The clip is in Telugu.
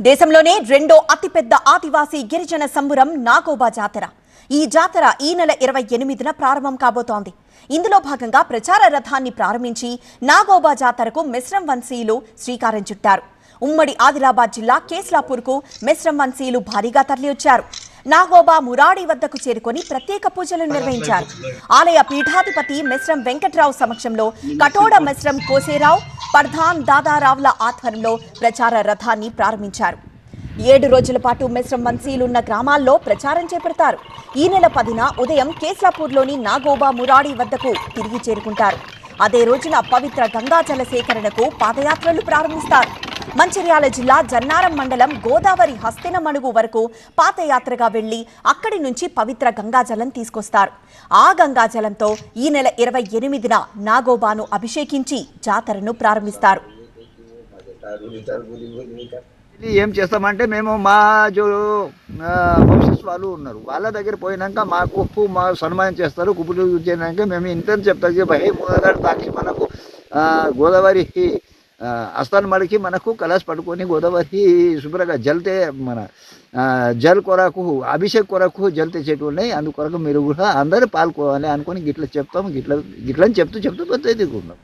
దేశంలోనే రెండో అతిపెద్ద ఆదివాసీ గిరిజన సంబురం నాగోబా జాతర. ఈ జాతర ఈ నెల 28న ప్రారంభం కాబోతోంది. ఇందులో భాగంగా ప్రచార రథాన్ని ప్రారంభించి నాగోబా జాతరకు మెస్రం వంశీయులు శ్రీకారం చుట్టారు. ఉమ్మడి ఆదిలాబాద్ జిల్లా కేస్లాపూర్కు మెస్రం వంశీయులు భారీగా తరలివచ్చారు. నాగోబా మురాడి వద్దకు చేరుకొని ప్రత్యేక పూజలు నిర్వహించారు. ఆలయ పీఠాధిపతి మెస్రం వెంకట్రావు సమక్షంలో కటోడ మెస్రం కోసేరావు, పర్ధాన్ దాదారావుల ఆధ్వర్యంలో ప్రచార రథాన్ని ప్రారంభించారు. 7 రోజుల పాటు మెస్రం వంశీయులున్న గ్రామాల్లో ప్రచారం చేపడతారు. ఈ నెల 10న ఉదయం కేస్లాపూర్లోని నాగోబా మురాడి వద్దకు తిరిగి చేరుకుంటారు. అదే రోజున పవిత్ర గంగాజల సేకరణకు పాదయాత్రలు ప్రారంభిస్తారు. మంచిర్యాల జిల్లా జన్నారం మండలం గోదావరి హస్తినమణుగు వరకు పాదయాత్రగా వెళ్లి అక్కడి నుంచి పవిత్ర గంగాజలం తీసుకొస్తారు. ఆ గంగాజలంతో ఈ నెల 28న నాగోబాను అభిషేకించి జాతరను ప్రారంభిస్తారు. ఏం చేస్తామంటే మేము మా వంశస్ వాళ్ళు ఉన్నారు, వాళ్ళ దగ్గర పోయినాక మా సన్మానం చేస్తారు. కుప్పలు చేయడానికి మేము ఇంత చెప్తాం, భయ మూలగాడు తాకి మనకు గోదావరి అస్తాన్ మడికి మనకు కలశ పట్టుకొని గోదావరి శుభ్రంగా జల్తే మన జల్ కొరకు అభిషేక్ కొరకు జల్తే చెట్లు ఉన్నాయి. అందుకొరకు మీరు కూడా అందరూ పాల్గొవాలి అనుకొని గిట్లా చెప్తాము. గిట్లని చెప్తూ పోతే దిగున్నాం.